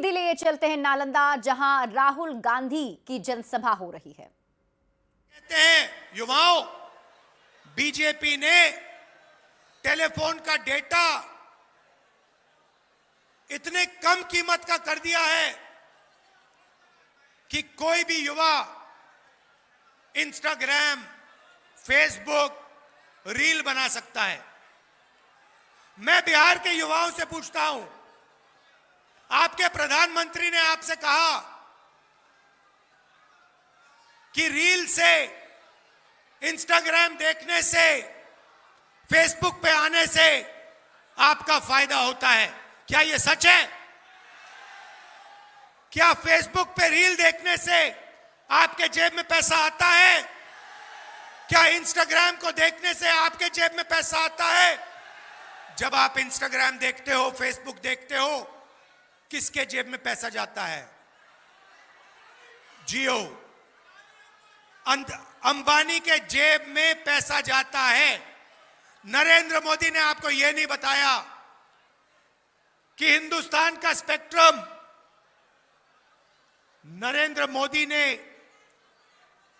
सीधे लिए चलते हैं नालंदा, जहां राहुल गांधी की जनसभा हो रही है। कहते हैं युवाओं, बीजेपी ने टेलीफोन का डेटा इतने कम कीमत का कर दिया है कि कोई भी युवा इंस्टाग्राम, फेसबुक, रील बना सकता है। मैं बिहार के युवाओं से पूछता हूं, आपके प्रधानमंत्री ने आपसे कहा कि रील से, इंस्टाग्राम देखने से, फेसबुक पे आने से आपका फायदा होता है। क्या यह सच है? क्या फेसबुक पे रील देखने से आपके जेब में पैसा आता है? क्या इंस्टाग्राम को देखने से आपके जेब में पैसा आता है? जब आप इंस्टाग्राम देखते हो, फेसबुक देखते हो, किसके जेब में पैसा जाता है? जियो, अंबानी के जेब में पैसा जाता है। नरेंद्र मोदी ने आपको यह नहीं बताया कि हिंदुस्तान का स्पेक्ट्रम नरेंद्र मोदी ने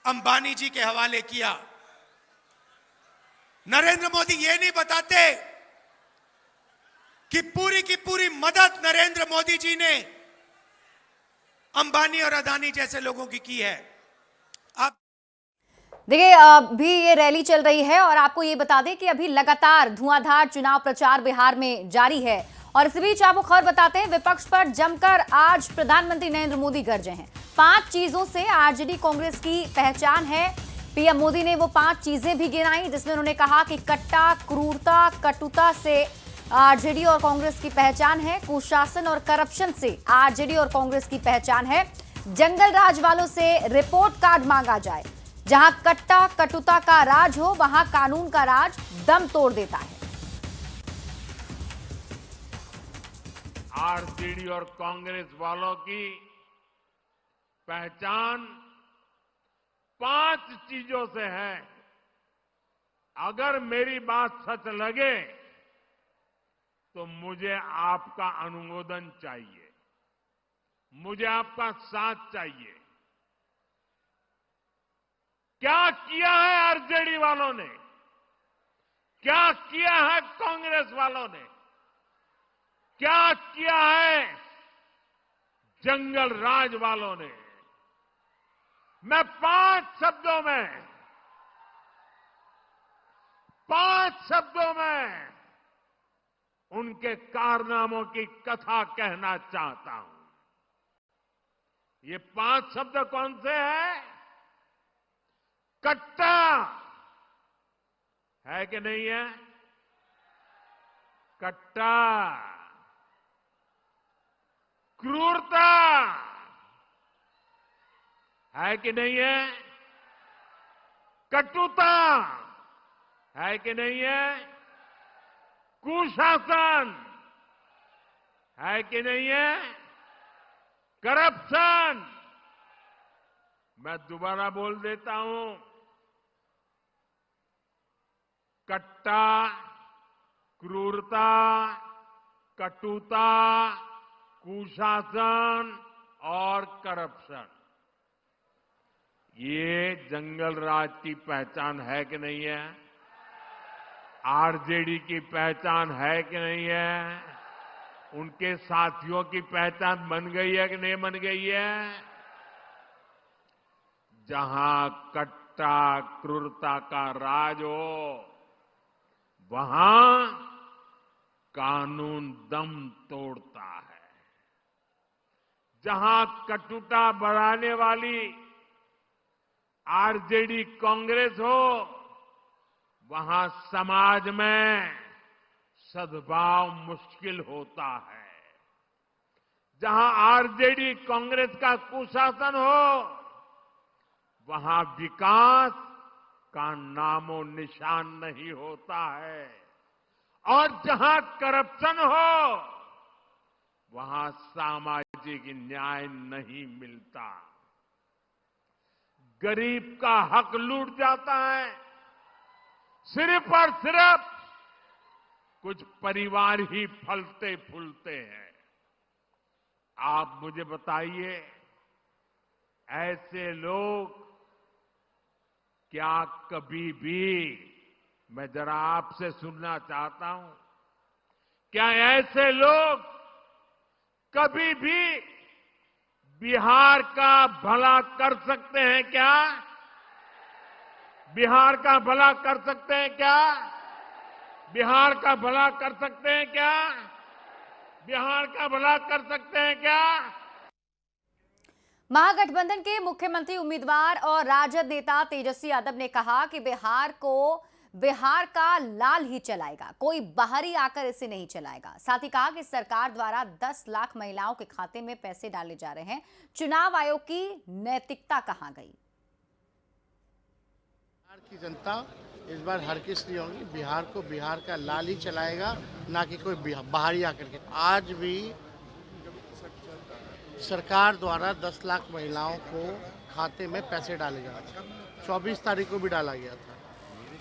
अंबानी जी के हवाले किया। नरेंद्र मोदी यह नहीं बताते कि पूरी की पूरी मदद नरेंद्र मोदी जी ने अंबानी और अदानी जैसे लोगों की है। आप देखिए, अभी ये रैली चल रही है और आपको ये बता दें कि अभी लगातार धुआंधार चुनाव प्रचार बिहार में जारी है। और इस बीच आपको खबर बताते हैं, विपक्ष पर जमकर आज प्रधानमंत्री नरेंद्र मोदी गरजे हैं। 5 चीजों से आरजेडी कांग्रेस की पहचान है। पीएम मोदी ने वो 5 चीजें भी गिनाई, जिसमें उन्होंने कहा कि कट्टा, क्रूरता, कटुता से आरजेडी और कांग्रेस की पहचान है। कुशासन और करप्शन से आरजेडी और कांग्रेस की पहचान है। जंगल राज वालों से रिपोर्ट कार्ड मांगा जाए। जहां कट्टा, कटुता का राज हो, वहां कानून का राज दम तोड़ देता है। आरजेडी और कांग्रेस वालों की पहचान 5 चीजों से है। अगर मेरी बात सच लगे तो मुझे आपका अनुमोदन चाहिए, मुझे आपका साथ चाहिए। क्या किया है आरजेडी वालों ने? क्या किया है कांग्रेस वालों ने? क्या किया है जंगल राज वालों ने? मैं 5 शब्दों में उनके कारनामों की कथा कहना चाहता हूं। ये 5 शब्द कौन से हैं? कट्टा है कि नहीं है? कट्टा। क्रूरता है कि नहीं है? कटुता है कि नहीं है? कुशासन है कि नहीं है? करप्शन। मैं दोबारा बोल देता हूं, कट्टा, क्रूरता, कटुता, कुशासन और करप्शन, ये जंगल राज की पहचान है कि नहीं है? आरजेडी की पहचान है कि नहीं है? उनके साथियों की पहचान बन गई है कि नहीं बन गई है? जहां कट्टा, क्रूरता का राज हो, वहां कानून दम तोड़ता है। जहां कटुता बढ़ाने वाली आरजेडी कांग्रेस हो, वहां समाज में सद्भाव मुश्किल होता है। जहां आरजेडी कांग्रेस का कुशासन हो, वहां विकास का नामो निशान नहीं होता है। और जहां करप्शन हो, वहां सामाजिक न्याय नहीं मिलता। गरीब का हक लूट जाता है। सिर्फ और सिर्फ कुछ परिवार ही फलते फूलते हैं। आप मुझे बताइए, ऐसे लोग क्या कभी भी, मैं जरा आपसे सुनना चाहता हूं, क्या ऐसे लोग कभी भी बिहार का भला कर सकते हैं क्या? बिहार का भला कर सकते हैं क्या? बिहार का भला कर सकते हैं क्या? बिहार का भला कर सकते हैं क्या? महागठबंधन के मुख्यमंत्री उम्मीदवार और राजद नेता तेजस्वी यादव ने कहा कि बिहार का लाल ही चलाएगा, कोई बाहरी आकर इसे नहीं चलाएगा। साथ ही कहा कि सरकार द्वारा 10 लाख महिलाओं के खाते में पैसे डाले जा रहे हैं। चुनाव आयोग की नैतिकता कहां गई? बिहार की जनता इस बार हरकिस नहीं होगी। बिहार को बिहार का लाल ही चलाएगा, ना कि कोई बाहरी आकर के। आज भी सरकार द्वारा 10 लाख महिलाओं को खाते में पैसे डाले जा रहे हैं। 24 तारीख को भी डाला गया था।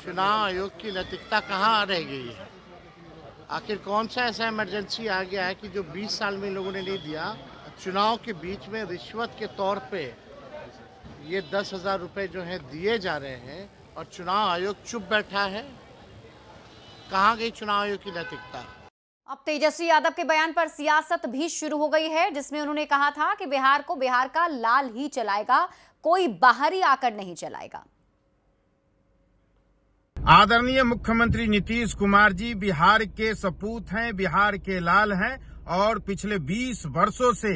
चुनाव आयोग की नैतिकता कहाँ रह गई है? आखिर कौन सा ऐसा इमरजेंसी आ गया है कि जो 20 साल में इन लोगों ने नहीं दिया? चुनाव के बीच में रिश्वत के तौर पे ये 10,000 रुपये जो हैं दिए जा रहे हैं और चुनाव आयोग चुप बैठा है। कहाँ गई चुनाव आयोग की नैतिकता? अब तेजस्वी यादव के बयान पर सियासत भी शुरू हो गई है, जिसमें उन्होंने कहा था कि बिहार को बिहार का लाल ही चलाएगा, कोई बाहरी आकर नहीं चलाएगा। आदरणीय मुख्यमंत्री नीतीश कुमार जी बिहार के सपूत हैं, बिहार के लाल हैं और पिछले 20 वर्षों से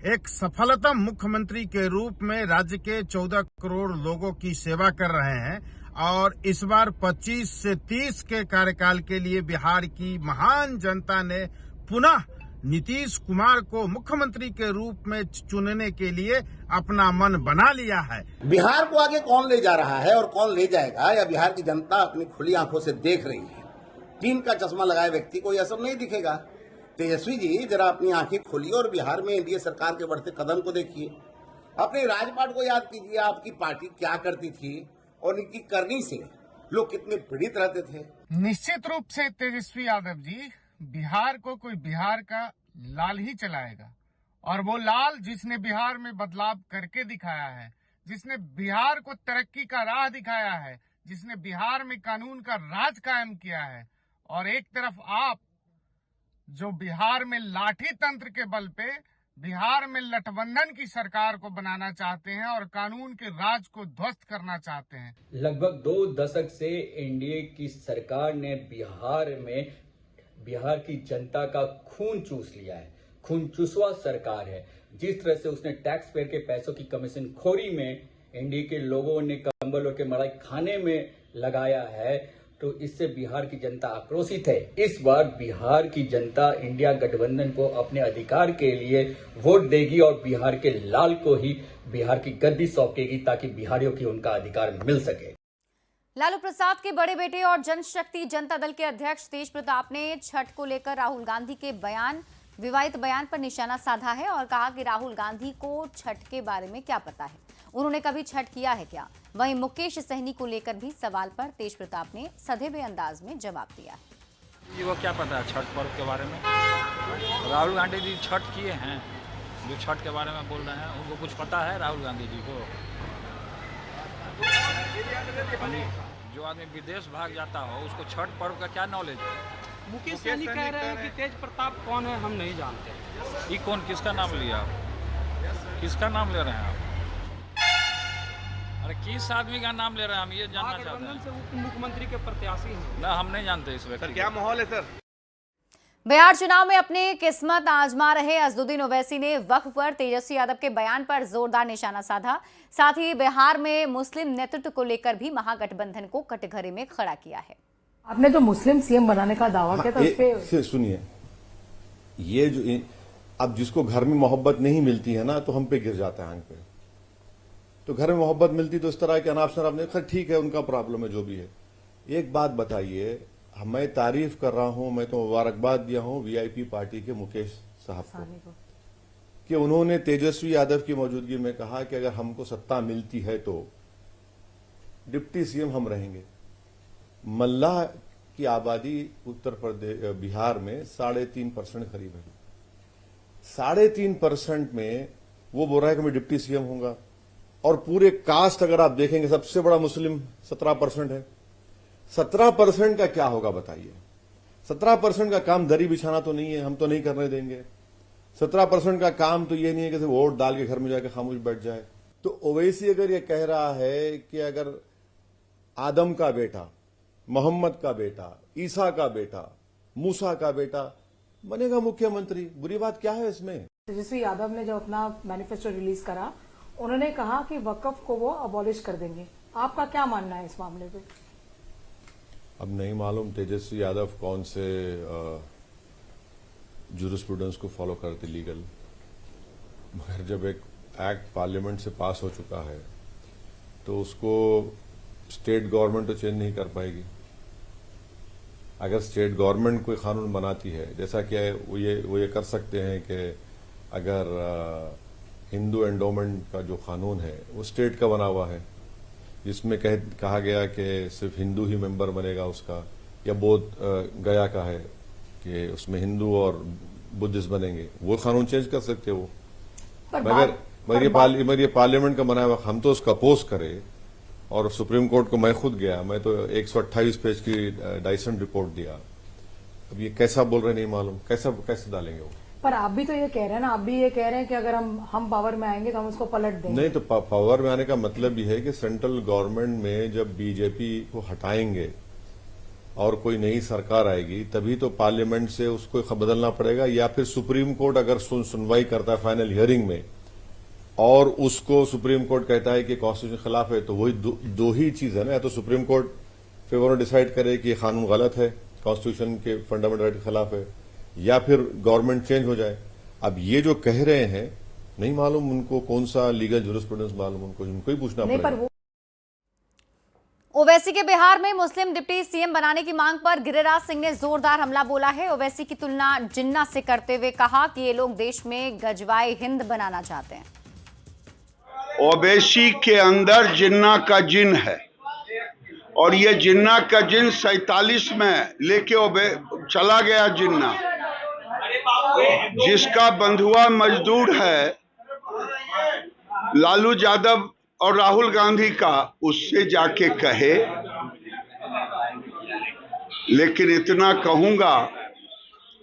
एक सफलतम मुख्यमंत्री के रूप में राज्य के 14 करोड़ लोगों की सेवा कर रहे हैं और इस बार 25 से 30 के कार्यकाल के लिए बिहार की महान जनता ने पुनः नीतीश कुमार को मुख्यमंत्री के रूप में चुनने के लिए अपना मन बना लिया है। बिहार को आगे कौन ले जा रहा है और कौन ले जाएगा, या बिहार की जनता अपनी खुली आंखों से देख रही है। टीम का चश्मा लगाए व्यक्ति को यह सब नहीं दिखेगा। तेजस्वी जी, जरा अपनी आंखें खोलिए और बिहार में एनडीए सरकार के बढ़ते कदम को देखिए। अपने राजपाट को याद कीजिए, आपकी पार्टी क्या करती थी और इनकी करनी से लोग कितने पीड़ित रहते थे। निश्चित रूप से तेजस्वी यादव जी, बिहार को कोई बिहार का लाल ही चलाएगा और वो लाल जिसने बिहार में बदलाव करके दिखाया है, जिसने बिहार को तरक्की का राह दिखाया है, जिसने बिहार में कानून का राज कायम किया है, और एक तरफ आप जो बिहार में लाठी तंत्र के बल पे बिहार में गठबंधन की सरकार को बनाना चाहते हैं और कानून के राज को ध्वस्त करना चाहते हैं। लगभग 2 दशक से एनडीए की सरकार ने बिहार की जनता का खून चूस लिया है। खून चूसवा सरकार है। जिस तरह से उसने टैक्स पेयर के पैसों की कमीशन खोरी में एनडीए के लोगों ने कंबलों के मलाई खाने में लगाया है, तो इससे बिहार की जनता आक्रोशित है। इस बार बिहार की जनता इंडिया गठबंधन को अपने अधिकार के लिए वोट देगी और बिहार के लाल को ही बिहार की गद्दी सौंपेगी ताकि बिहारियों की उनका अधिकार मिल सके। लालू प्रसाद के बड़े बेटे और जनशक्ति जनता दल के अध्यक्ष तेज प्रताप ने छठ को लेकर राहुल गांधी के विवादित बयान पर निशाना साधा है और कहा कि राहुल गांधी को छठ के बारे में क्या पता है, उन्होंने कभी छठ किया है क्या। वहीं मुकेश सहनी को लेकर भी सवाल पर तेज प्रताप ने सधे हुए अंदाज में जवाब दिया है। जी, वो क्या पता है छठ पर्व के बारे में? राहुल गांधी जी छठ किए हैं, जो छठ के बारे में बोल रहे हैं उनको कुछ पता है राहुल गांधी जी को? जो आदमी विदेश भाग जाता हो उसको छठ पर्व का क्या नॉलेज है? मुकेश सहनी कह रहे हैं कि तेज प्रताप कौन है हम नहीं जानते। ये कौन, किसका नाम लिया आप? किसका नाम ले रहे हैं आप? अरे किस आदमी का नाम ले रहे हैं हम ये जानना चाहते हैं। से उप मुख्यमंत्री के प्रत्याशी हैं ना, हम नहीं जानते इस व्यक्ति। क्या माहौल है सर? बिहार चुनाव में अपनी किस्मत आजमा रहे असदुद्दीन ओवैसी ने वक्फ पर तेजस्वी यादव के बयान पर जोरदार निशाना साधा। साथ ही बिहार में मुस्लिम नेतृत्व को लेकर भी महागठबंधन को कटघरे में खड़ा किया है। आपने जो मुस्लिम सीएम बनाने का दावा किया था उस पे सुनिए, ये जो अब जिसको घर में मोहब्बत नहीं मिलती है ना, तो हम पे गिर जाता है आंख पे। तो घर में मोहब्बत मिलती तो इस तरह के अनाप शनाप नहीं, खैर ठीक है, उनका प्रॉब्लम है जो भी है। एक बात बताइए, मैं तारीफ कर रहा हूं, मैं तो मुबारकबाद दिया हूं वीआईपी पार्टी के मुकेश साहब को कि उन्होंने तेजस्वी यादव की मौजूदगी में कहा कि अगर हमको सत्ता मिलती है तो डिप्टी सीएम हम रहेंगे। मल्लाह की आबादी उत्तर प्रदेश बिहार में 3.5% करीब है। 3.5% में वो बोल रहा है कि मैं डिप्टी सीएम होऊंगा, और पूरे कास्ट अगर आप देखेंगे सबसे बड़ा मुस्लिम 17% है। 17% का क्या होगा बताइए? 17% का काम दरी बिछाना तो नहीं है, हम तो नहीं करने देंगे। 17% का काम तो ये नहीं है कि सिर्फ वोट डाल के घर में जाके खामोश बैठ जाए। तो ओवैसी अगर ये कह रहा है कि अगर आदम का बेटा, मोहम्मद का बेटा, ईसा का बेटा, मूसा का बेटा बनेगा मुख्यमंत्री, बुरी बात क्या है इसमें? तेजस्वी यादव ने जो अपना मैनिफेस्टो रिलीज करा, उन्होंने कहा कि वक्फ को वो अबॉलिश कर देंगे। आपका क्या मानना है इस मामले पे? अब नहीं मालूम तेजस्वी यादव कौन से जूरिस्प्रूडेंस को फॉलो करते लीगल, मगर जब एक एक्ट पार्लियामेंट से पास हो चुका है तो उसको स्टेट गवर्नमेंट तो चेंज नहीं कर पाएगी। अगर स्टेट गवर्नमेंट कोई कानून बनाती है, जैसा कि वो ये कर सकते हैं कि अगर हिंदू एंडोमेंट का जो कानून है वो स्टेट का बना हुआ है, जिसमें कहा गया कि सिर्फ हिंदू ही मेंबर बनेगा उसका, या बौद्ध गया का है कि उसमें हिंदू और बुद्धिस्ट बनेंगे, वो कानून चेंज कर सकते वो। मगर ये पार्लियामेंट का बनाया हुआ, हम तो उसका अपोज करें। और सुप्रीम कोर्ट को मैं खुद गया, मैं तो 128 पेज की डाइसन रिपोर्ट दिया। अब ये कैसा बोल रहे नहीं मालूम, कैसे डालेंगे वो? पर आप भी तो ये कह रहे हैं ना, आप भी ये कह रहे हैं कि अगर हम पावर में आएंगे तो हम उसको पलट देंगे। नहीं, तो पावर में आने का मतलब ये है कि सेंट्रल गवर्नमेंट में जब बीजेपी को हटाएंगे और कोई नई सरकार आएगी, तभी तो पार्लियामेंट से उसको बदलना पड़ेगा, या फिर सुप्रीम कोर्ट अगर सुनवाई करता है फाइनल हियरिंग में और उसको सुप्रीम कोर्ट कहता है कि कॉन्स्टिट्यूशन खिलाफ है, तो वही दो ही चीज है ना, या तो सुप्रीम कोर्ट फेवर में डिसाइड करे कि ये कानून गलत है, कॉन्स्टिट्यूशन के फंडामेंटल राइट के खिलाफ है, या फिर गवर्नमेंट चेंज हो जाए। अब ये जो कह रहे हैं, नहीं मालूम उनको कौन सा लीगल जूरिस्प्रूडेंस मालूम, उनको ही पूछना पड़ेगा। ओवैसी के बिहार में मुस्लिम डिप्टी सीएम बनाने की मांग पर गिरिराज सिंह ने जोरदार हमला बोला है। ओवैसी की तुलना जिन्ना से करते हुए कहा कि ये लोग देश में गजवाए हिंद बनाना चाहते हैं। ओवैसी के अंदर जिन्ना का जिन है, और ये जिन्ना का जिन 47 में लेके चला गया जिन्ना, जिसका बंधुआ मजदूर है लालू यादव और राहुल गांधी का, उससे जाके कहे। लेकिन इतना कहूंगा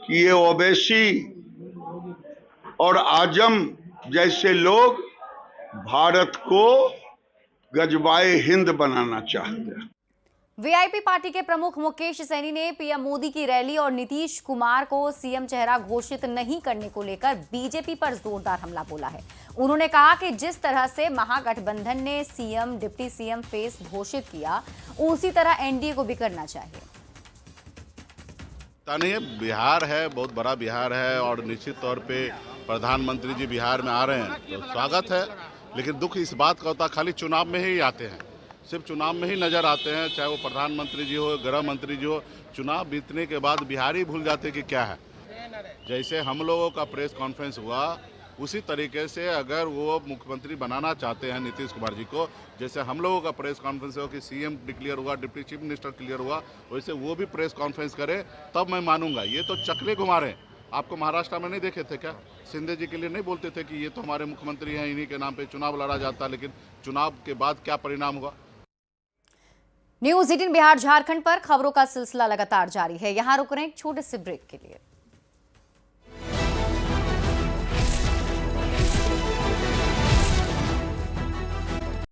कि ये ओवैसी और आजम जैसे लोग भारत को गजवाए हिंद बनाना चाहते हैं। वीआईपी पार्टी के प्रमुख मुकेश सैनी ने पीएम मोदी की रैली और नीतीश कुमार को सीएम चेहरा घोषित नहीं करने को लेकर बीजेपी पर जोरदार हमला बोला है। उन्होंने कहा कि जिस तरह से महागठबंधन ने सीएम डिप्टी सीएम फेस घोषित किया, उसी तरह एनडीए को भी करना चाहिए। नहीं, बिहार है, बहुत बड़ा बिहार है, और निश्चित तौर पे प्रधानमंत्री जी बिहार में आ रहे हैं तो स्वागत है। लेकिन दुख इस बात का होता है खाली चुनाव में ही आते हैं, सिर्फ चुनाव में ही नजर आते हैं, चाहे वो प्रधानमंत्री जी हो, गृह मंत्री जी हो। चुनाव बीतने के बाद बिहार ही भूल जाते कि क्या है। जैसे हम लोगों का प्रेस कॉन्फ्रेंस हुआ, उसी तरीके से अगर वो मुख्यमंत्री बनाना चाहते हैं नीतीश कुमार जी को, जैसे हम लोगों का प्रेस कॉन्फ्रेंस हो कि सीएम डिक्लेयर हुआ, डिप्टी चीफ मिनिस्टर क्लियर हुआ, वैसे वो भी प्रेस कॉन्फ्रेंस करे, तब मैं मानूंगा। ये तो चक्रे घुमा रहे हैं। आपको महाराष्ट्र में नहीं देखे थे क्या? शिंदे जी के लिए नहीं बोलते थे कि ये तो हमारे मुख्यमंत्री हैं, इन्हीं के नाम पे चुनाव लड़ा जाता, लेकिन चुनाव के बाद क्या परिणाम हुआ? न्यूज़ 18 बिहार झारखंड पर खबरों का सिलसिला लगातार जारी है। यहां रुक रहे हैं एक छोटे से ब्रेक के लिए।